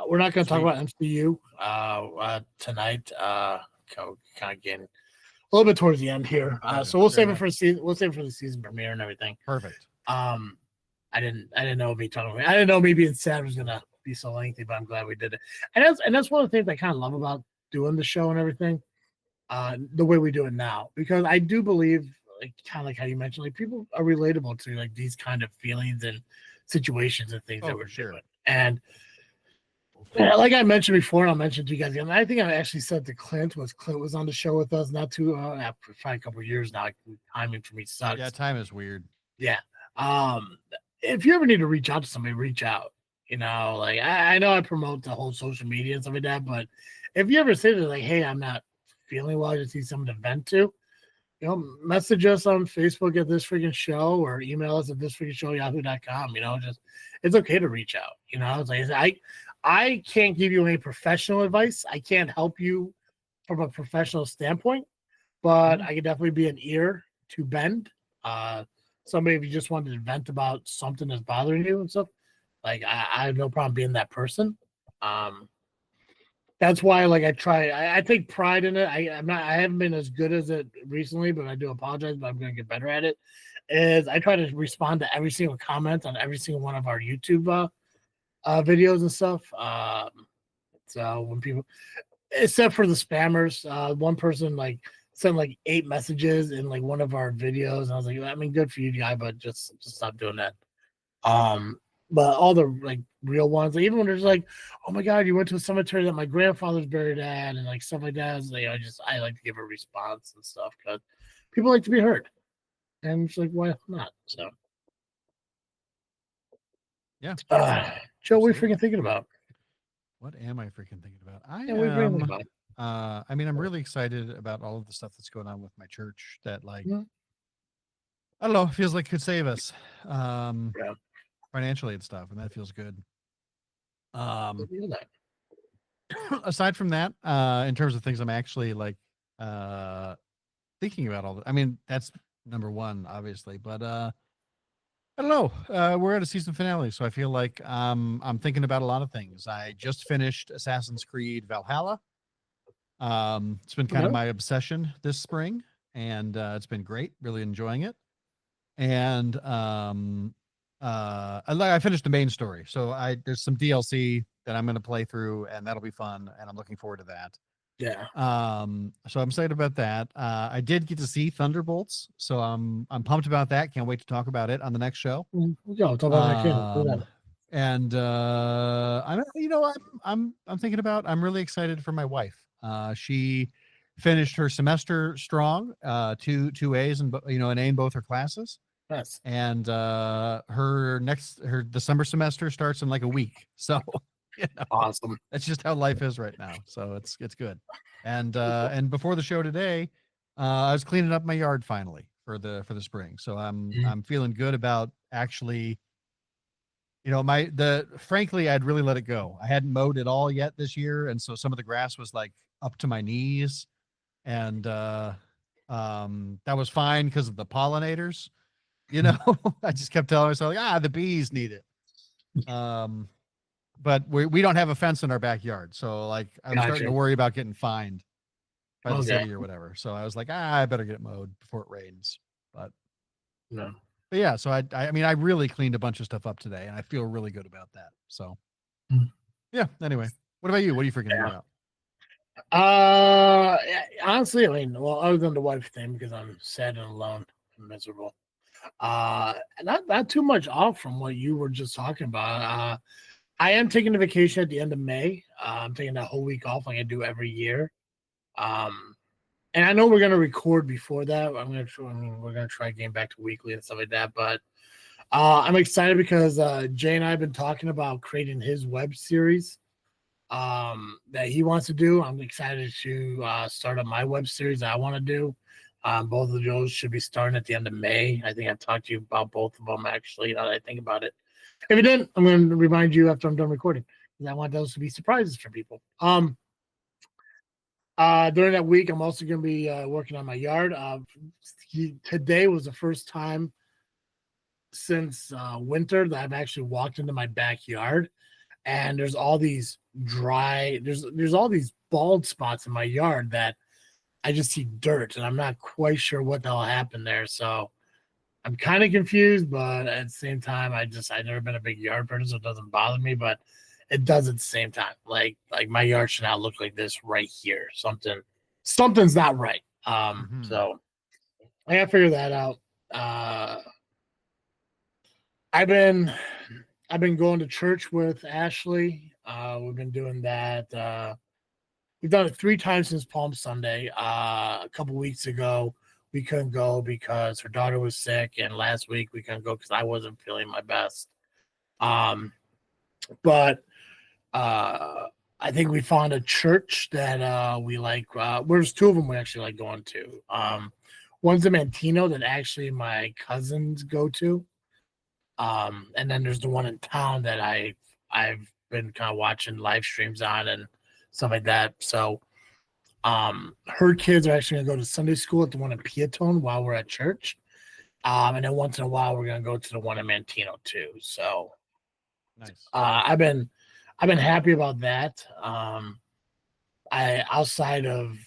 We're not going to talk Sweet. about MCU tonight. Kind of getting a little bit towards the end here, so we'll save it for the season. We'll save it for the season premiere and everything. Perfect. I didn't know me talking. I didn't know me being sad was gonna be so lengthy, but I'm glad we did it. And that's one of the things I kind of love about doing the show and everything. The way we do it now, because I do believe like kind of like how you mentioned, like people are relatable to like these kind of feelings and situations and things that Oh, we're for sure. doing. And yeah, like I mentioned before, and I'll mention to you guys again. I think I actually said to Clint was on the show with us not too probably a couple of years now. Timing for me sucks. Yeah, time is weird. Yeah. If you ever need to reach out to somebody, reach out. You know, like I know I promote the whole social media and stuff like that, but if you ever say to like, hey, I'm not feeling well, I just need someone to vent to, you know, message us on Facebook at This Freaking Show or email us at thisfreakinshow@yahoo.com. You know, just it's okay to reach out. You know, it's like I can't give you any professional advice. I can't help you from a professional standpoint, but I can definitely be an ear to bend. Somebody if you just wanted to vent about something that's bothering you and stuff, like I have no problem being that person. That's why like I take pride in it. I haven't been as good as it recently, but I do apologize, but I'm gonna get better at it. Is I try to respond to every single comment on every single one of our YouTube videos and stuff. So when people except for the spammers, one person like sent like 8 messages in like one of our videos, and I was like, I mean, good for you, guy, but just stop doing that. But all the like real ones, like, even when there's like, oh my god, you went to a cemetery that my grandfather's buried at, and like stuff like that. Like, I like to give a response and stuff because people like to be heard, and it's like, why not? So, Yeah. Joe, what are you freaking thinking about? What am I freaking thinking about? I Yeah, what are you freaking am. thinking about? I mean, I'm really excited about all of the stuff that's going on with my church. That like, Mhm. I don't know, feels like could save us, Yeah. financially and stuff, and that feels good. What do you like? Aside from that, in terms of things I'm actually like, uh, thinking about all the. I mean, that's number one, obviously, but I don't know. We're at a season finale, so I feel like I'm thinking about a lot of things. I just finished Assassin's Creed Valhalla. It's been kind of Okay. my obsession this spring, and it's been great. Really enjoying it. And I finished the main story, so there's some DLC that I'm going to play through, and that'll be fun, and I'm looking forward to that. Yeah. So I'm excited about that. I did get to see Thunderbolts, so I'm pumped about that. Can't wait to talk about it on the next show. Yeah, talk about that kid. Do that. And I'm thinking about. I'm really excited for my wife. She finished her semester strong, two A's and an A in both her classes. Yes. And her December semester starts in like a week. So Awesome. that's just how life is right now. So it's good. And before the show today, I was cleaning up my yard finally for the spring. So I'm feeling good about actually, frankly, I'd really let it go. I hadn't mowed it all yet this year, and so some of the grass was like up to my knees, and that was fine because of the pollinators. I just kept telling myself like, the bees need it. But we don't have a fence in our backyard, so like I'm starting to worry about getting fined by the city or whatever. So I was like, I better get it mowed before it rains. But no. But yeah, so I mean, I really cleaned a bunch of stuff up today, and I feel really good about that. So, yeah. Anyway, what about you? What are you freaking thinking about? Honestly, I mean, well, other than the wife thing, because I'm sad and alone and miserable. Not too much off from what you were just talking about. I am taking a vacation at the end of May. I'm taking that whole week off like I do every year. And I know we're gonna record before that. We're gonna try getting back to weekly and stuff like that. But I'm excited because Jay and I have been talking about creating his web series that he wants to do. I'm excited to start up my web series that I want to do. Both of those should be starting at the end of May. I think I've talked to you about both of them actually. Now that I think about it, if you didn't, I'm going to remind you after I'm done recording because I want those to be surprises for people. During that week, I'm also going to be working on my yard. Today was the first time since winter that I've actually walked into my backyard, and there's all these there's all these bald spots in my yard that I just see dirt, and I'm not quite sure what the hell happened there. So I'm kind of confused, but at the same time, I've never been a big yard person, so it doesn't bother me, but it does at the same time. Like my yard should not look like this right here. Something's not right. So I gotta figure that out. I've been going to church with Ashley. We've been doing that. We've done it 3 times since Palm Sunday. A couple weeks ago, we couldn't go because her daughter was sick, and last week we couldn't go because I wasn't feeling my best. But I think we found a church that we like. There's 2 of them we actually like going to. One's in Mantino that actually my cousins go to. And then there's the one in town that I've been kind of watching live streams on and stuff like that. So her kids are actually gonna go to Sunday school at the one in Piatone while we're at church. And then once in a while we're gonna go to the one in Mantino too. So Nice. I've been happy about that. Outside of,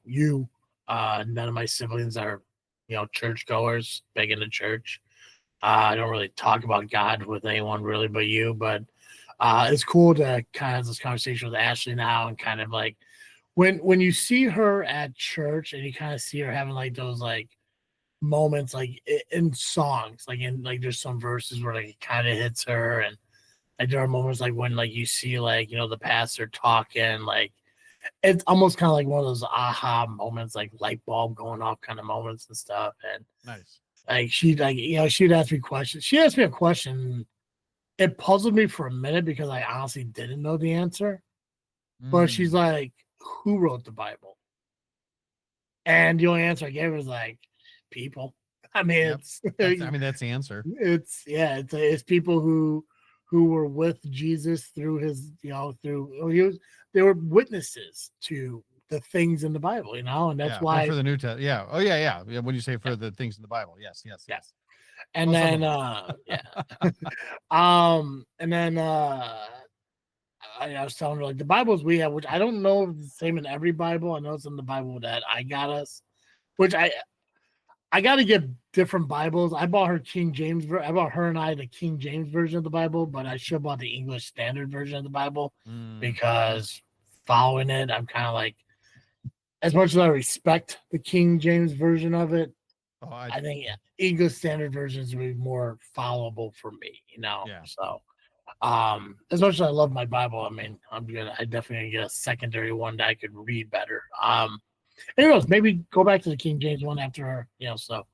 you, none of my siblings are, churchgoers, big into church. I don't really talk about God with anyone really but you, but it's cool to kind of have this conversation with Ashley now, and kind of like when you see her at church and you kind of see her having like those like moments like in songs, like in like there's some verses where like it kind of hits her, and like there are moments like when like you see like the pastor talking, like it's almost kind of like one of those aha moments, like light bulb going off kind of moments and stuff. And Nice. like she'd ask me questions. She asked me a question. It puzzled me for a minute because I honestly didn't know the answer. But she's like, "Who wrote the Bible?" And the only answer I gave was like, "People." I mean, Yep. That's the answer. It's people who were with Jesus through his, they were witnesses to the things in the Bible, and that's why for the New Testament. Yeah. Oh yeah. When you say for the things in the Bible, yes. And well, then and then I was telling her like the Bibles we have, which I don't know if it's the same in every Bible. I know it's in the Bible that I got us, which I got to get different Bibles. I bought her King James. I bought her and I the King James version of the Bible, but I should have bought the English Standard version of the Bible because following it, I'm kind of like, as much as I respect the King James version of it, I think English Standard versions would be more followable for me, Yeah. So, as much as I love my Bible, I definitely get a secondary one that I could read better. Anyways, maybe go back to the King James one after, so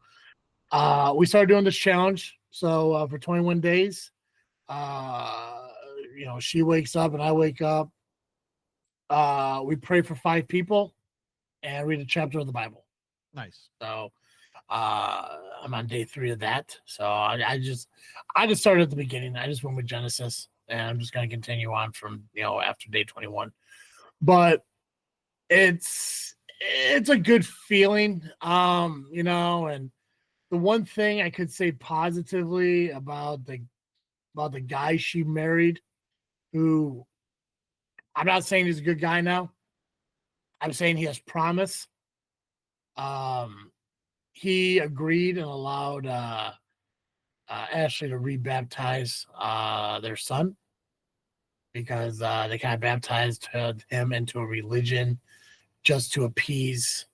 we started doing this challenge. So for 21 days, she wakes up and I wake up. We pray for 5 people and read a chapter of the Bible. Nice. So I'm on day 3 of that. So I just started at the beginning. I just went with Genesis, and I'm just going to continue on from after day 21. But it's a good feeling, and the one thing I could say positively about the guy she married, who I'm not saying he's a good guy now. I'm saying he has promise. He agreed and allowed Ashley to rebaptize their son because they kind of baptized him into a religion just to appease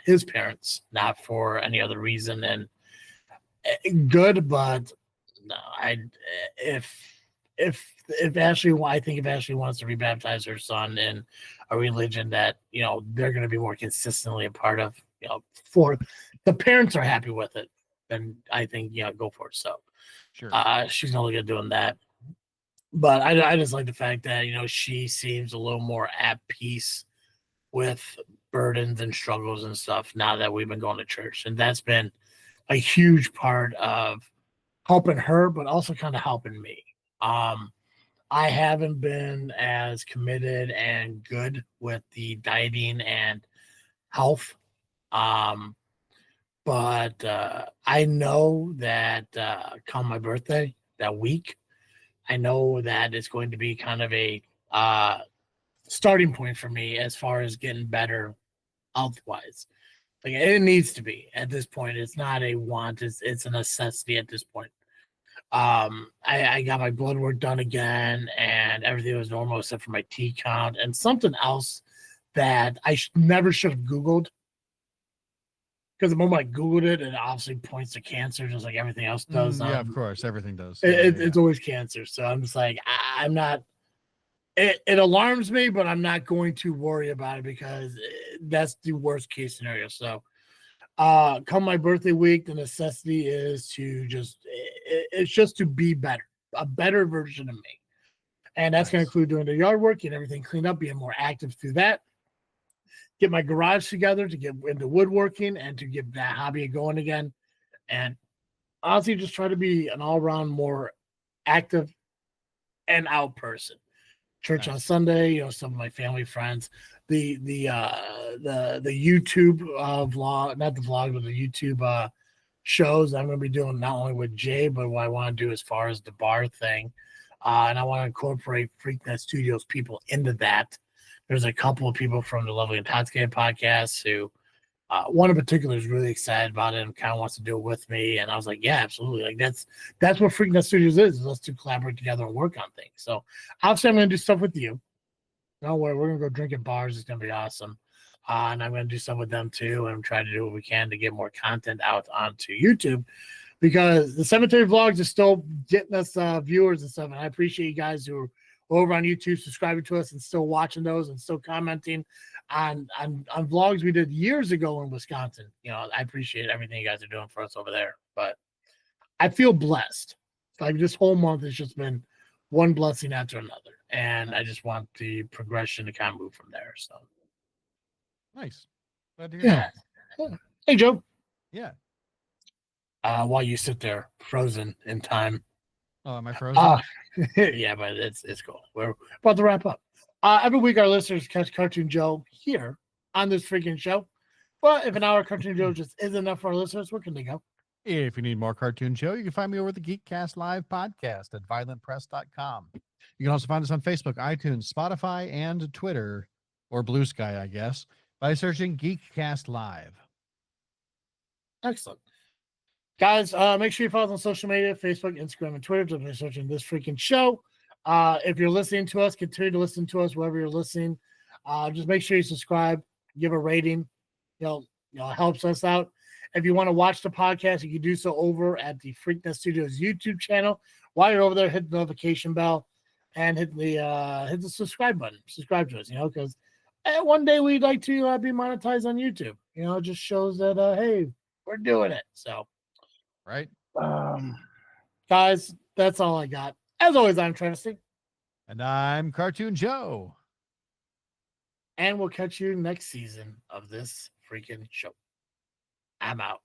his parents, not for any other reason. And good, but no, if Ashley, I think if Ashley wants to rebaptize her son in a religion that they're going to be more consistently a part of, for the parents are happy with it, then I think go for it. So sure, she's only good doing that. But I just like the fact that she seems a little more at peace with burdens and struggles and stuff now that we've been going to church, and that's been a huge part of helping her, but also kind of helping me. I haven't been as committed and good with the dieting and health. But I know that come my birthday, that week, I know that it's going to be kind of a starting point for me as far as getting better health-wise. Like it needs to be at this point. It's not a want, it's a necessity at this point. I got my blood work done again and everything was normal except for my T count and something else that I never should have Googled. because the moment I Googled it, it obviously points to cancer, just like everything else does. Yeah, of course, everything does. It's always cancer. So I'm just like, I'm not. It alarms me, but I'm not going to worry about it because that's the worst case scenario. So, come my birthday week, the necessity is to it's just to be better, a better version of me. And that's going to include doing the yard work and everything cleaned up, being more active through that. Get my garage together to get into woodworking and to get that hobby going again. And honestly, just try to be an all around more active and out person. Church on Sunday, some of my family friends, the YouTube vlog, not the vlog, but the YouTube shows I'm going to be doing not only with Jay, but what I want to do as far as the bar thing. And I want to incorporate Freakin Studios people into that. There's a couple of people from the Lovely Intoxicated podcast who one in particular is really excited about it and kind of wants to do it with me. And I was like, yeah, absolutely. Like that's what Freakin Studios is us to collaborate together and work on things. So obviously I'm going to do stuff with you. No worry, we're going to go drink at bars. It's going to be awesome. And I'm going to do stuff with them too and try to do what we can to get more content out onto YouTube because the cemetery vlogs are still getting us viewers and stuff. And I appreciate you guys who are over on YouTube subscribing to us and still watching those and still commenting on vlogs we did years ago in Wisconsin. I appreciate everything you guys are doing for us over there. But I feel blessed. Like this whole month has just been one blessing after another. And I just want the progression to kind of move from there. So nice. Glad to hear that. Hey Joe. Yeah. While you sit there frozen in time. Oh, am I frozen? Yeah, but it's cool. We're about to wrap up. Every week our listeners catch Cartoon Joe here on this freaking show. But if an hour Cartoon Joe just isn't enough for our listeners, where can they go? If you need more Cartoon Joe, you can find me over at the Geekcast Live podcast at violentpress.com. You can also find us on Facebook, iTunes, Spotify, and Twitter, or Blue Sky, I guess, by searching Geekcast Live. Excellent. Guys, make sure you follow us on social media, Facebook, Instagram, and Twitter. Just by searching this freaking show. If you're listening to us, continue to listen to us wherever you're listening. Just make sure you subscribe, give a rating. It helps us out. If you want to watch the podcast, you can do so over at the Freakin Studios YouTube channel. While you're over there, hit the notification bell and hit the subscribe button. Subscribe to us, because one day we'd like to be monetized on YouTube. It just shows that hey, we're doing it. So, right, guys, that's all I got. As always, I'm Travesty, and I'm Cartoon Joe, and we'll catch you next season of this freaking show. I'm out.